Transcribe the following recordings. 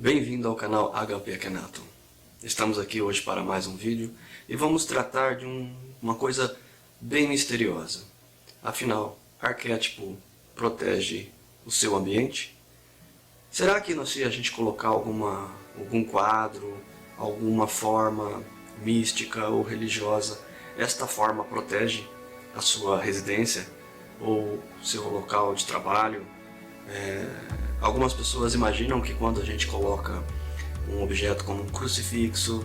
Bem-vindo ao canal HP Akhenaton. Estamos aqui hoje para mais um vídeo e vamos tratar de uma coisa bem misteriosa. Afinal, arquétipo protege o seu ambiente? Será que se a gente colocar algum quadro, alguma forma mística ou religiosa, esta forma protege a sua residência ou seu local de trabalho? Algumas pessoas imaginam que quando a gente coloca um objeto como um crucifixo,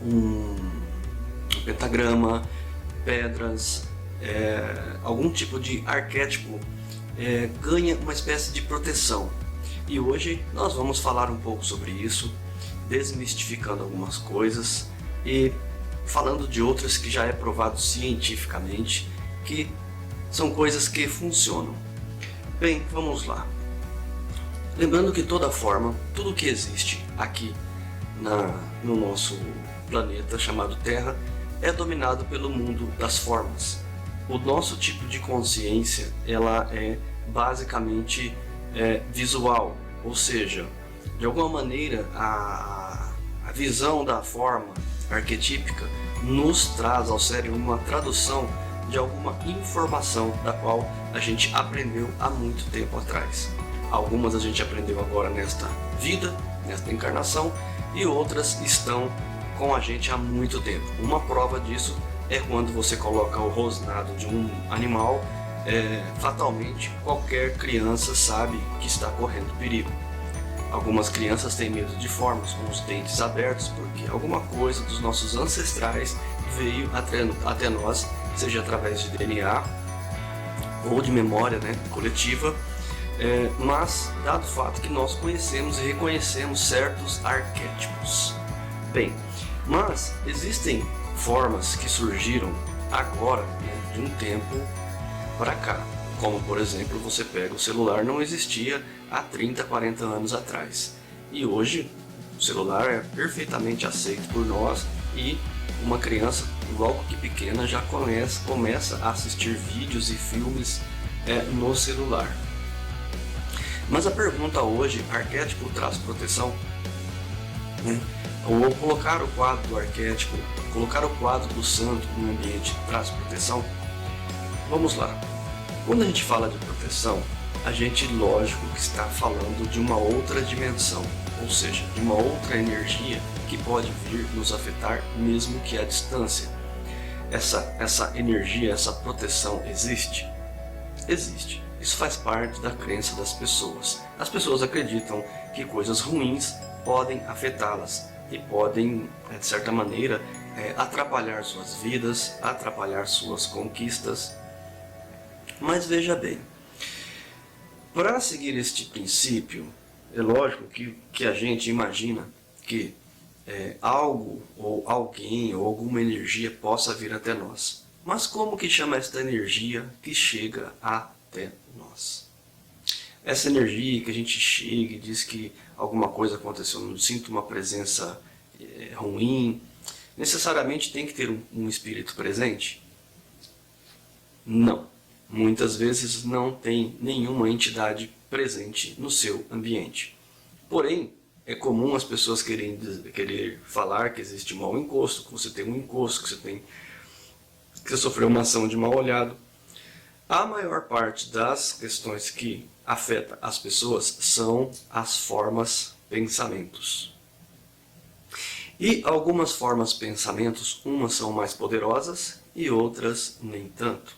um pentagrama, pedras, algum tipo de arquétipo ganha uma espécie de proteção. E hoje nós vamos falar um pouco sobre isso, desmistificando algumas coisas e falando de outras que já é provado cientificamente que são coisas que funcionam. Bem, vamos lá. Lembrando que toda forma, tudo que existe aqui no nosso planeta chamado Terra é dominado pelo mundo das formas. O nosso tipo de consciência ela é basicamente visual, ou seja, de alguma maneira a visão da forma arquetípica nos traz ao cérebro uma tradução de alguma informação da qual a gente aprendeu há muito tempo atrás. Algumas a gente aprendeu agora nesta vida, nesta encarnação, e outras estão com a gente há muito tempo. Uma prova disso é quando você coloca o rosnado de um animal, fatalmente qualquer criança sabe que está correndo perigo. Algumas crianças têm medo de formas, com os dentes abertos, porque alguma coisa dos nossos ancestrais veio até nós, seja através de DNA ou de memória coletiva, mas dado o fato que nós conhecemos e reconhecemos certos arquétipos. Bem, mas existem formas que surgiram agora, de um tempo para cá, como por exemplo, você pega o celular, não existia há 30, 40 anos atrás, e hoje o celular é perfeitamente aceito por nós e uma criança, logo que pequena, já começa a assistir vídeos e filmes no celular. Mas a pergunta hoje, arquétipo traz proteção? Ou colocar o quadro do arquétipo, colocar o quadro do santo no ambiente traz proteção? Vamos lá. Quando a gente fala de proteção, a gente, lógico, que está falando de uma outra dimensão, ou seja, de uma outra energia que pode vir nos afetar mesmo que à distância. Essa energia, essa proteção existe? Existe. Isso faz parte da crença das pessoas. As pessoas acreditam que coisas ruins podem afetá-las e podem, de certa maneira, atrapalhar suas vidas, atrapalhar suas conquistas. Mas veja bem, para seguir este princípio, é lógico que a gente imagina que algo ou alguém ou alguma energia possa vir até nós. Mas como que chama esta energia que chega até nós? Essa energia que a gente chega e diz que alguma coisa aconteceu, não sinto uma presença ruim, necessariamente tem que ter um espírito presente? Não. Muitas vezes não tem nenhuma entidade presente no seu ambiente. Porém, é comum as pessoas querer falar que existe mau encosto, que você tem um encosto, que você sofreu uma ação de mal olhado. A maior parte das questões que afeta as pessoas são as formas pensamentos. E algumas formas pensamentos, umas são mais poderosas e outras nem tanto.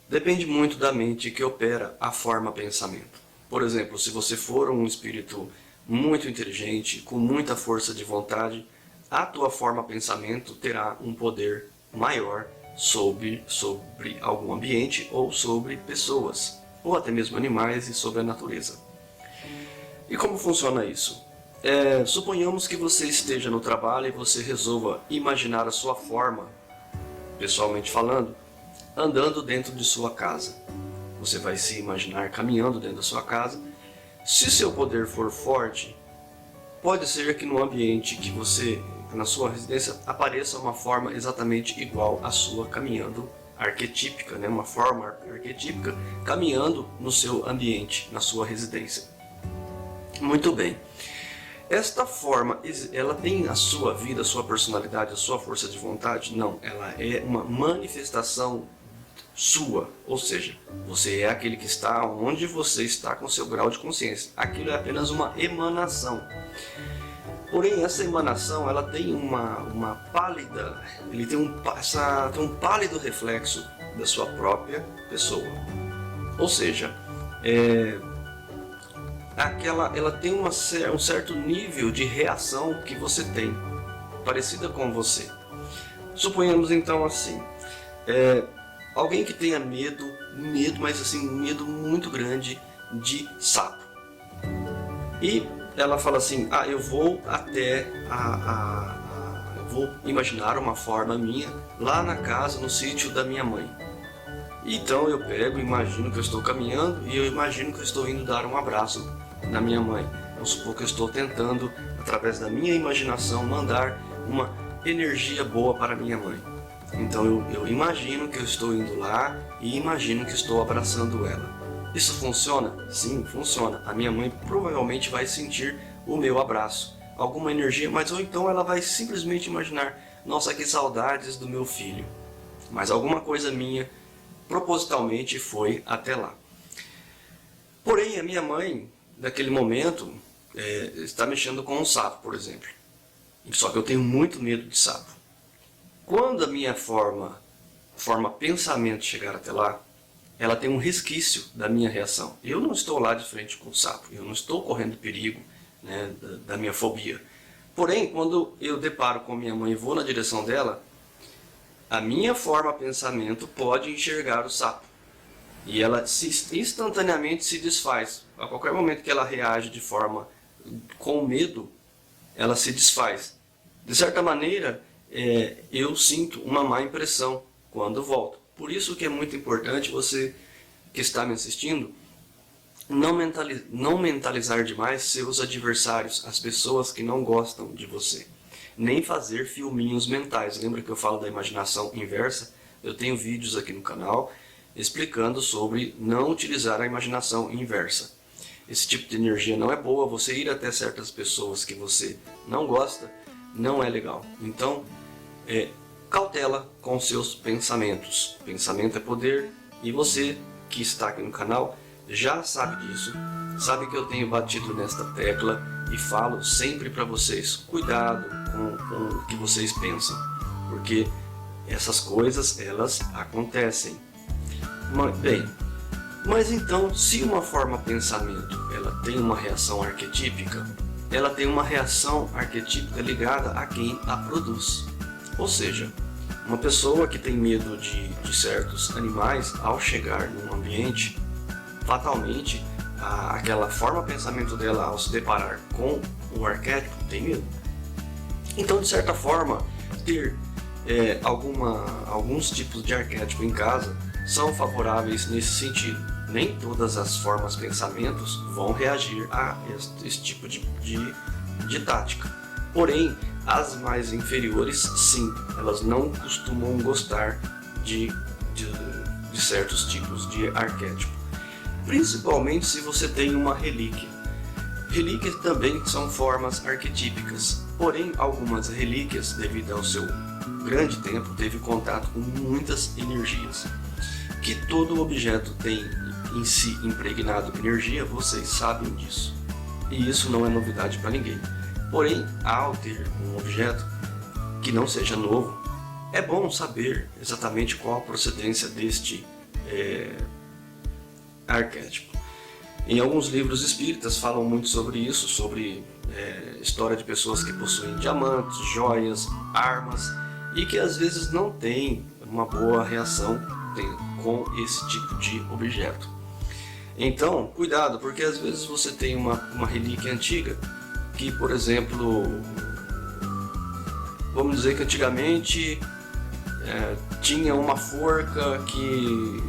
Depende muito da mente que opera a forma pensamento. Por exemplo, se você for um espírito muito inteligente, com muita força de vontade, a tua forma pensamento terá um poder maior sobre algum ambiente ou sobre pessoas, ou até mesmo animais e sobre a natureza. E como funciona isso? Suponhamos que você esteja no trabalho e você resolva imaginar a sua forma, pessoalmente falando, andando dentro de sua casa. Você vai se imaginar caminhando dentro da sua casa. Se seu poder for forte, pode ser que no ambiente que você, na sua residência, apareça uma forma exatamente igual à sua caminhando arquetípica, uma forma arquetípica caminhando no seu ambiente, na sua residência. Muito bem. Esta forma, ela tem a sua vida, a sua personalidade, a sua força de vontade? Não, ela é uma manifestação sua, ou seja, você é aquele que está onde você está com seu grau de consciência. Aquilo é apenas uma emanação. Porém, essa emanação, ela tem uma pálida, ele tem um pálido reflexo da sua própria pessoa. Ou seja, ela tem um certo nível de reação que você tem, parecida com você. Suponhamos então assim, alguém que tenha medo, mas assim, um medo muito grande de sapo. E ela fala assim, eu vou até eu vou imaginar uma forma minha lá na casa, no sítio da minha mãe. Então eu pego, imagino que eu estou caminhando e eu imagino que eu estou indo dar um abraço na minha mãe. Vamos supor que eu estou tentando, através da minha imaginação, mandar uma energia boa para minha mãe. Então eu imagino que eu estou indo lá e imagino que estou abraçando ela. Isso funciona? Sim, funciona. A minha mãe provavelmente vai sentir o meu abraço, alguma energia, mas ou então ela vai simplesmente imaginar, nossa, que saudades do meu filho. Mas alguma coisa minha propositalmente foi até lá. Porém, a minha mãe, naquele momento, está mexendo com um sapo, por exemplo. Só que eu tenho muito medo de sapo. Quando a minha forma pensamento chegar até lá, ela tem um resquício da minha reação. Eu não estou lá de frente com o sapo, eu não estou correndo perigo, né, da minha fobia. Porém, quando eu deparo com a minha mãe e vou na direção dela, a minha forma pensamento pode enxergar o sapo. E ela instantaneamente se desfaz. A qualquer momento que ela reage de forma com medo, ela se desfaz. De certa maneira, eu sinto uma má impressão quando volto. Por isso que é muito importante você que está me assistindo não mentalizar demais seus adversários, as pessoas que não gostam de você. Nem fazer filminhos mentais. Lembra que eu falo da imaginação inversa? Eu tenho vídeos aqui no canal explicando sobre não utilizar a imaginação inversa. Esse tipo de energia não é boa, você ir até certas pessoas que você não gosta, não é legal. Então, cautela com seus pensamentos. Pensamento é poder e você que está aqui no canal já sabe disso. Sabe que eu tenho batido nesta tecla e falo sempre para vocês, cuidado com o que vocês pensam, porque essas coisas elas acontecem. Mas então, se uma forma pensamento ela tem uma reação arquetípica, ela tem uma reação arquetípica ligada a quem a produz. Ou seja, uma pessoa que tem medo de certos animais, ao chegar num ambiente, fatalmente aquela forma pensamento dela ao se deparar com o arquétipo tem medo. Então, de certa forma, ter alguns tipos de arquétipo em casa são favoráveis nesse sentido. Nem todas as formas pensamentos vão reagir a esse tipo de tática. Porém, as mais inferiores, sim, elas não costumam gostar de certos tipos de arquétipo. Principalmente se você tem uma relíquia. Relíquias também são formas arquetípicas, porém algumas relíquias, devido ao seu grande tempo, teve contato com muitas energias. Que todo objeto tem em si impregnado energia, vocês sabem disso. E isso não é novidade para ninguém. Porém, ao ter um objeto que não seja novo, é bom saber exatamente qual a procedência deste arquétipo. Em alguns livros espíritas falam muito sobre isso, sobre história de pessoas que possuem diamantes, joias, armas e que às vezes não têm uma boa reação com esse tipo de objeto. Então, cuidado, porque às vezes você tem uma relíquia antiga que, por exemplo, vamos dizer que antigamente tinha uma forca que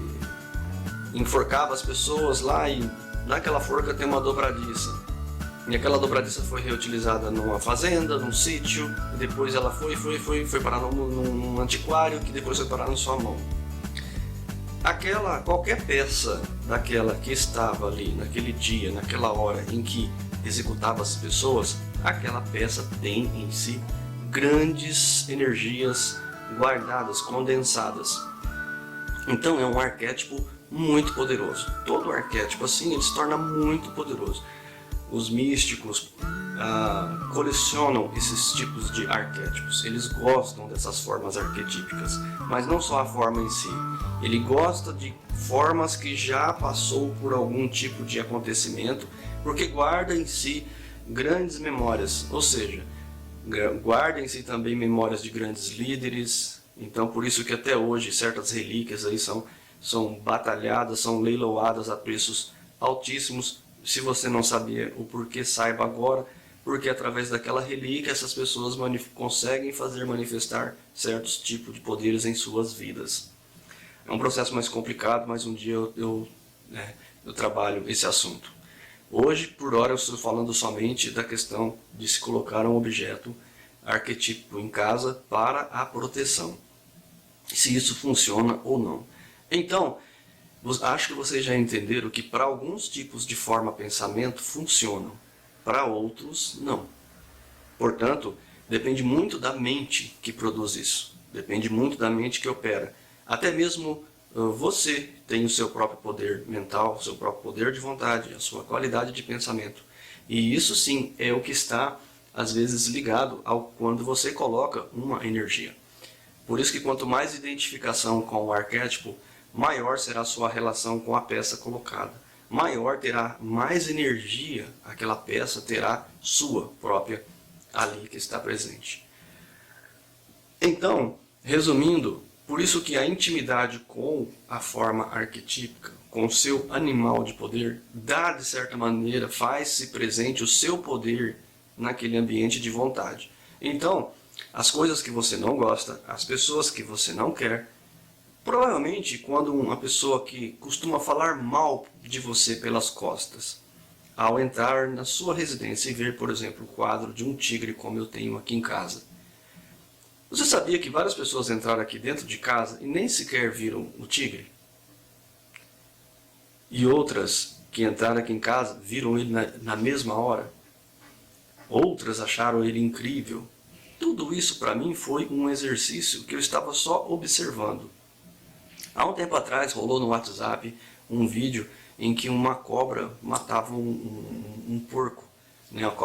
enforcava as pessoas lá e naquela forca tem uma dobradiça. E aquela dobradiça foi reutilizada numa fazenda, num sítio, e depois ela foi parar num antiquário, que depois foi parar na sua mão. Qualquer peça daquela que estava ali naquele dia, naquela hora em que executava as pessoas, aquela peça tem em si grandes energias guardadas, condensadas. Então é um arquétipo muito poderoso. Todo arquétipo assim ele se torna muito poderoso. Os místicos colecionam esses tipos de arquétipos. Eles gostam dessas formas arquetípicas, mas não só a forma em si. Ele gosta de formas que já passou por algum tipo de acontecimento, porque guarda em si grandes memórias, ou seja, guarda em si também memórias de grandes líderes. Então por isso que até hoje certas relíquias aí são batalhadas, são leiloadas a preços altíssimos. Se você não sabia o porquê, saiba agora, porque através daquela relíquia essas pessoas conseguem fazer manifestar certos tipos de poderes em suas vidas. É um processo mais complicado, mas um dia eu trabalho esse assunto. Hoje, por hora, eu estou falando somente da questão de se colocar um objeto arquetípico em casa para a proteção. Se isso funciona ou não. Então, acho que vocês já entenderam que para alguns tipos de forma-pensamento funcionam, para outros não. Portanto, depende muito da mente que produz isso, depende muito da mente que opera. Até mesmo você tem o seu próprio poder mental, o seu próprio poder de vontade, a sua qualidade de pensamento. E isso sim é o que está, às vezes, ligado ao quando você coloca uma energia. Por isso que quanto mais identificação com o arquétipo, maior será a sua relação com a peça colocada. Maior terá mais energia, aquela peça terá sua própria ali que está presente. Então, resumindo, por isso que a intimidade com a forma arquetípica, com o seu animal de poder, dá de certa maneira, faz-se presente o seu poder naquele ambiente de vontade. Então, as coisas que você não gosta, as pessoas que você não quer, provavelmente quando uma pessoa que costuma falar mal de você pelas costas, ao entrar na sua residência e ver, por exemplo, o quadro de um tigre como eu tenho aqui em casa. Você sabia que várias pessoas entraram aqui dentro de casa e nem sequer viram o tigre? E outras que entraram aqui em casa viram ele na mesma hora? Outras acharam ele incrível. Tudo isso para mim foi um exercício que eu estava só observando. Há um tempo atrás rolou no WhatsApp um vídeo em que uma cobra matava um porco.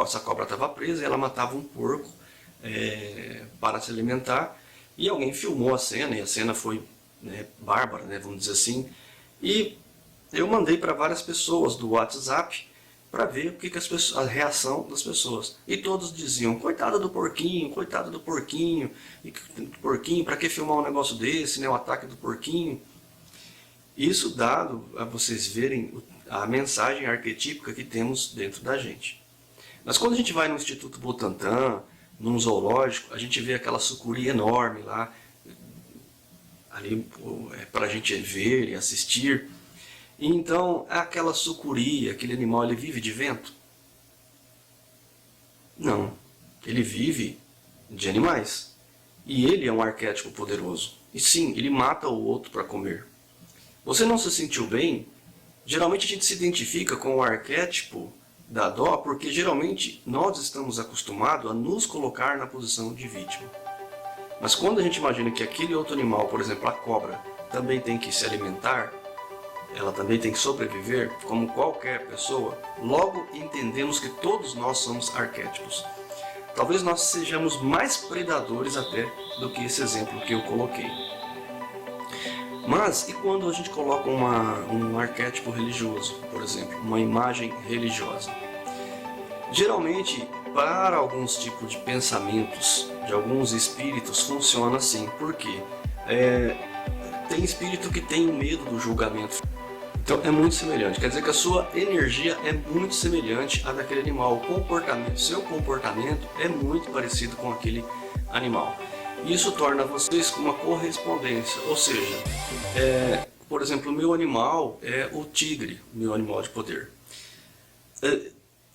Essa cobra estava presa e ela matava um porco para se alimentar. E alguém filmou a cena, e a cena foi bárbara, vamos dizer assim. E eu mandei para várias pessoas do WhatsApp para ver o que a reação das pessoas. E todos diziam, coitado do porquinho, e porquinho, para que filmar um negócio desse, o ataque do porquinho. Isso dado a vocês verem a mensagem arquetípica que temos dentro da gente. Mas quando a gente vai no Instituto Butantan, num zoológico, a gente vê aquela sucuri enorme lá, ali para a gente ver e assistir. E então, aquela sucuri, aquele animal, ele vive de vento? Não, ele vive de animais. E ele é um arquétipo poderoso. E sim, ele mata o outro para comer. Você não se sentiu bem? Geralmente a gente se identifica com o arquétipo da dó, porque geralmente nós estamos acostumados a nos colocar na posição de vítima. Mas quando a gente imagina que aquele outro animal, por exemplo a cobra, também tem que se alimentar, ela também tem que sobreviver, como qualquer pessoa, logo entendemos que todos nós somos arquétipos. Talvez nós sejamos mais predadores até do que esse exemplo que eu coloquei. Mas, e quando a gente coloca um arquétipo religioso, por exemplo, uma imagem religiosa? Geralmente, para alguns tipos de pensamentos, de alguns espíritos, funciona assim. Por quê? Tem espírito que tem medo do julgamento. Então é muito semelhante, quer dizer que a sua energia é muito semelhante à daquele animal. Seu comportamento é muito parecido com aquele animal. Isso torna vocês uma correspondência, ou seja, por exemplo, o meu animal é o tigre, meu animal de poder.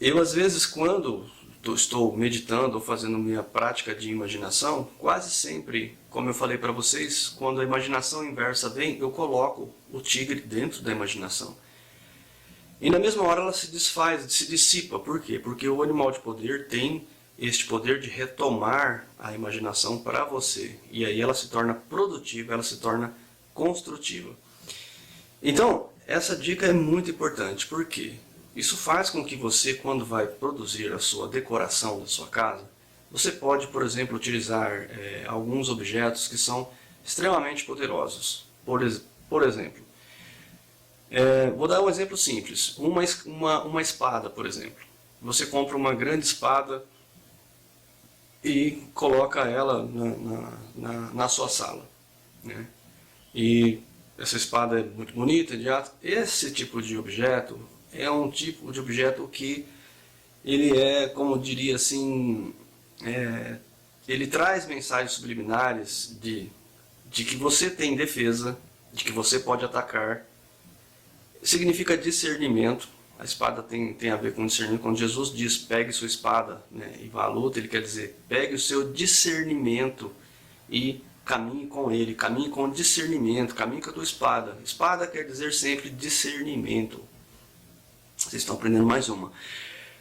Eu às vezes quando estou meditando ou fazendo minha prática de imaginação, quase sempre, como eu falei para vocês, quando a imaginação inversa vem, eu coloco o tigre dentro da imaginação. E na mesma hora ela se desfaz, se dissipa. Por quê? Porque o animal de poder tem este poder de retomar a imaginação para você. E aí ela se torna produtiva, ela se torna construtiva. Então, essa dica é muito importante. Por quê? Isso faz com que você, quando vai produzir a sua decoração da sua casa, você pode, por exemplo, utilizar alguns objetos que são extremamente poderosos. Por exemplo, vou dar um exemplo simples. Uma espada, por exemplo. Você compra uma grande espada e coloca ela na sua sala, né? E essa espada é muito bonita, de aço. Esse tipo de objeto é um tipo de objeto que ele como eu diria assim, ele traz mensagens subliminares de que você tem defesa, de que você pode atacar. Significa discernimento. A espada tem a ver com discernimento. Quando Jesus diz, pegue sua espada, né, e vá à luta, ele quer dizer, pegue o seu discernimento e caminhe com ele, caminhe com discernimento, caminhe com a tua espada. Espada quer dizer sempre discernimento. Vocês estão aprendendo mais uma.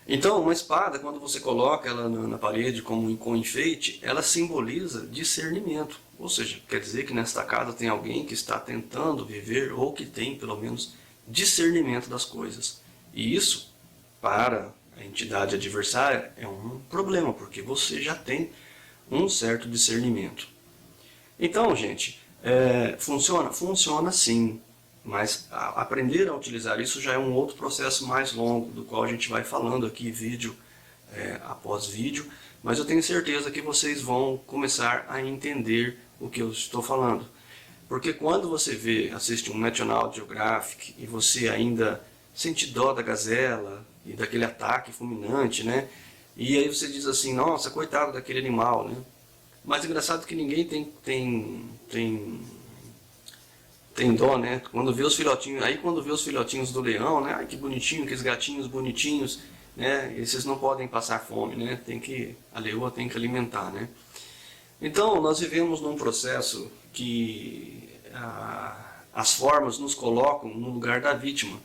Então, uma espada, quando você coloca ela na parede com enfeite, ela simboliza discernimento. Ou seja, quer dizer que nesta casa tem alguém que está tentando viver, ou que tem, pelo menos, discernimento das coisas. E isso, para a entidade adversária, é um problema, porque você já tem um certo discernimento. Então, gente, funciona? Funciona sim. Mas aprender a utilizar isso já é um outro processo mais longo, do qual a gente vai falando aqui vídeo após vídeo. Mas eu tenho certeza que vocês vão começar a entender o que eu estou falando. Porque quando você assiste um National Geographic e você ainda sente dó da gazela e daquele ataque fulminante, né? E aí você diz assim, nossa, coitado daquele animal, né? Mas é engraçado que ninguém tem dó, né? Quando vê os filhotinhos do leão, né? Ai, que bonitinho, aqueles gatinhos bonitinhos, né? Esses não podem passar fome, né? A leoa tem que alimentar, né? Então, nós vivemos num processo que as formas nos colocam no lugar da vítima.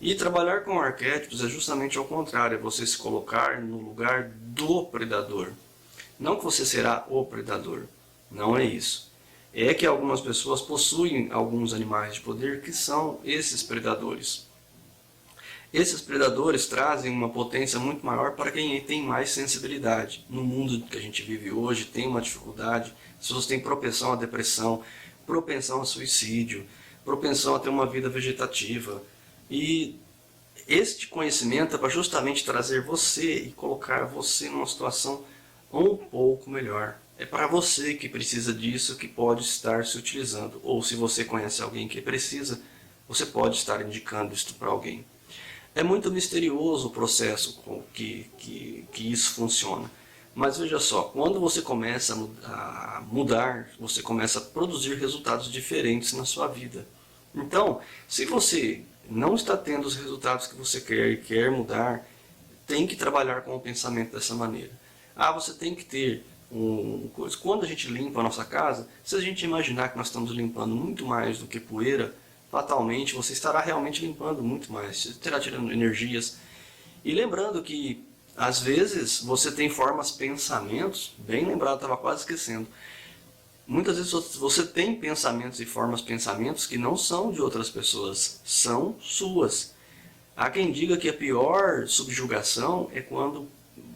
E trabalhar com arquétipos é justamente ao contrário, é você se colocar no lugar do predador. Não que você será o predador, não é isso. É que algumas pessoas possuem alguns animais de poder que são esses predadores. Esses predadores trazem uma potência muito maior para quem tem mais sensibilidade. No mundo que a gente vive hoje, tem uma dificuldade, as pessoas têm propensão à depressão, propensão a suicídio, propensão a ter uma vida vegetativa. E este conhecimento é para justamente trazer você e colocar você numa situação um pouco melhor. É para você que precisa disso que pode estar se utilizando. Ou se você conhece alguém que precisa, você pode estar indicando isso para alguém. É muito misterioso o processo com que isso funciona. Mas veja só, quando você começa a mudar, você começa a produzir resultados diferentes na sua vida. Então, se você não está tendo os resultados que você quer e quer mudar, tem que trabalhar com o pensamento dessa maneira. Você tem que ter quando a gente limpa a nossa casa, se a gente imaginar que nós estamos limpando muito mais do que poeira, fatalmente você estará realmente limpando muito mais, você estará tirando energias. E lembrando que, às vezes, você tem formas, pensamentos, bem lembrado, estava quase esquecendo. Muitas vezes você tem pensamentos e formas, pensamentos que não são de outras pessoas, são suas. Há quem diga que a pior subjugação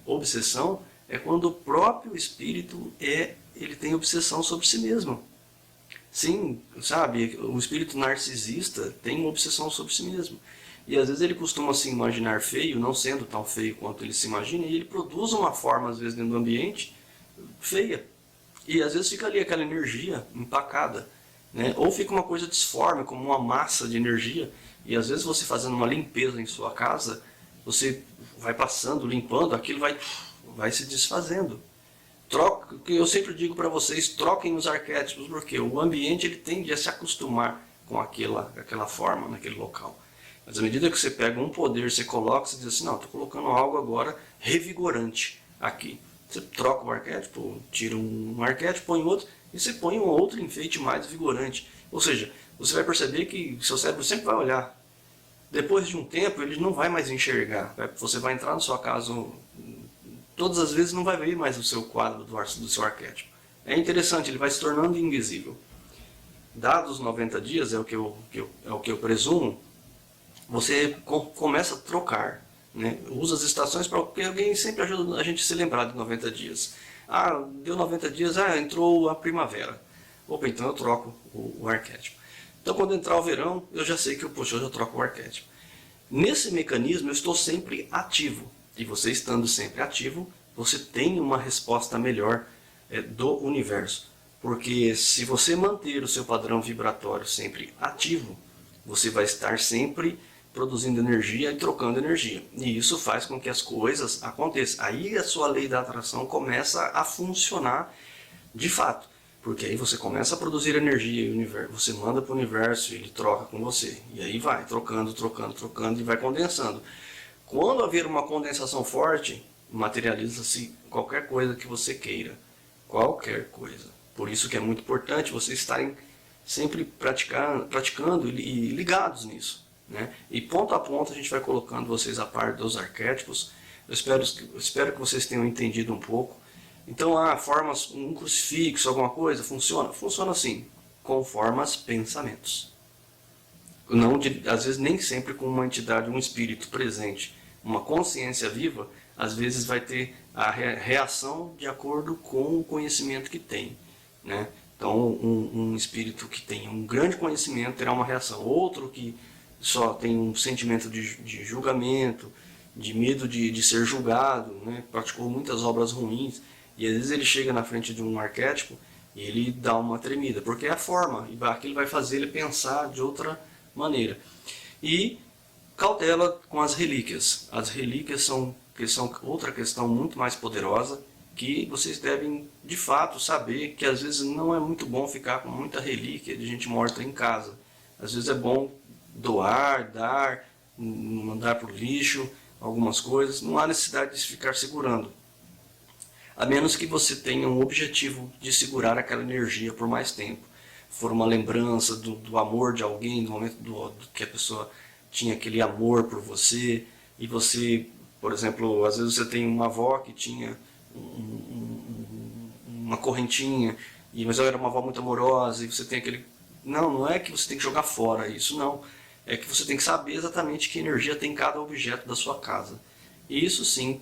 obsessão é quando o próprio espírito ele tem obsessão sobre si mesmo. Sim, sabe, o espírito narcisista tem uma obsessão sobre si mesmo. E às vezes ele costuma se imaginar feio, não sendo tão feio quanto ele se imagina, e ele produz uma forma, às vezes, dentro do ambiente, feia. E às vezes fica ali aquela energia empacada, né? Ou fica uma coisa disforme, como uma massa de energia, e às vezes você fazendo uma limpeza em sua casa, você vai passando, limpando, aquilo vai se desfazendo. Eu sempre digo para vocês, troquem os arquétipos, porque o ambiente ele tende a se acostumar com aquela forma, naquele local. Mas à medida que você pega um poder, você coloca, você diz assim, não, estou colocando algo agora revigorante aqui. Você troca o arquétipo, tira um arquétipo, põe outro, e você põe um outro enfeite mais vigorante. Ou seja, você vai perceber que seu cérebro sempre vai olhar. Depois de um tempo, ele não vai mais enxergar. Você vai entrar na sua casa, todas as vezes não vai ver mais o seu quadro do seu arquétipo. É interessante, ele vai se tornando invisível. Dados os 90 dias, é o que eu presumo, você começa a trocar. Né? Usa as estações porque alguém sempre ajuda a gente a se lembrar de 90 dias. Ah, deu 90 dias, entrou a primavera. Opa, então eu troco o arquétipo. Então quando entrar o verão, eu já sei que eu já troco o arquétipo. Nesse mecanismo eu estou sempre ativo. E você estando sempre ativo, você tem uma resposta melhor do universo. Porque se você manter o seu padrão vibratório sempre ativo, você vai estar sempre produzindo energia e trocando energia. E isso faz com que as coisas aconteçam. Aí a sua lei da atração começa a funcionar de fato. Porque aí você começa a produzir energia e o universo, você manda para o universo e ele troca com você. E aí vai trocando, trocando, trocando e vai condensando. Quando haver uma condensação forte, materializa-se qualquer coisa que você queira. Qualquer coisa. Por isso que é muito importante vocês estarem sempre praticando e ligados nisso. Né? E ponto a ponto a gente vai colocando vocês a par dos arquétipos. Eu espero que vocês tenham entendido um pouco. Então, formas, um crucifixo, alguma coisa, funciona? Funciona assim, com formas, pensamentos. Não, às vezes nem sempre com uma entidade, um espírito presente. Uma consciência viva, às vezes vai ter a reação de acordo com o conhecimento que tem. Né? Então, um espírito que tem um grande conhecimento terá uma reação. Outro que só tem um sentimento de julgamento, de medo de ser julgado, né? Praticou muitas obras ruins, e às vezes ele chega na frente de um arquétipo e ele dá uma tremida, porque é a forma, e aquilo vai fazer ele pensar de outra maneira. E cautela com as relíquias. As relíquias são outra questão muito mais poderosa, que vocês devem de fato saber que às vezes não é muito bom ficar com muita relíquia de gente morta em casa. Às vezes é bom doar, dar, mandar para o lixo, algumas coisas. Não há necessidade de ficar segurando. A menos que você tenha um objetivo de segurar aquela energia por mais tempo. For uma lembrança do amor de alguém, do momento que a pessoa tinha aquele amor por você, e você, por exemplo, às vezes você tem uma avó que tinha uma correntinha, mas ela era uma avó muito amorosa, e você tem aquele... Não é que você tem que jogar fora isso, não. É que você tem que saber exatamente que energia tem cada objeto da sua casa. E isso sim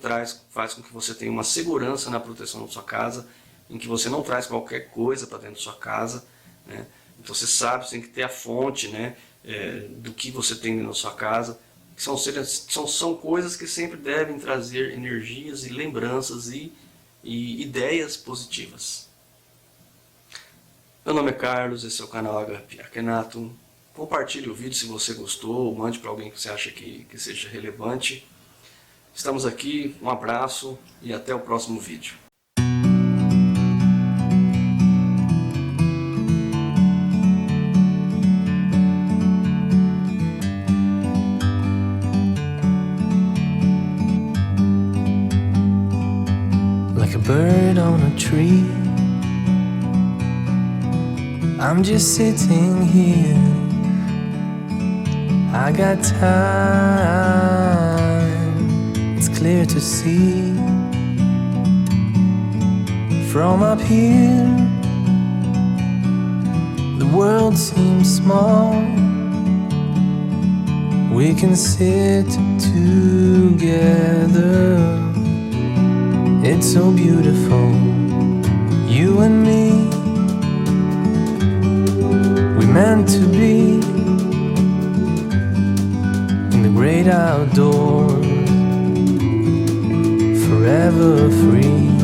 faz com que você tenha uma segurança na proteção da sua casa, em que você não traz qualquer coisa para dentro da sua casa. Né? Então você sabe, você tem que ter a fonte, né, do que você tem dentro da sua casa. São coisas que sempre devem trazer energias e lembranças e ideias positivas. Meu nome é Carlos, esse é o canal HP Akhenaton. Compartilhe o vídeo se você gostou, mande para alguém que você acha que seja relevante. Estamos aqui, um abraço e até o próximo vídeo. Like a bird on a tree, I'm just sitting here. I got time, it's clear to see. From up here, the world seems small. We can sit together, it's so beautiful, you and me. We meant to be in the great outdoors, forever free.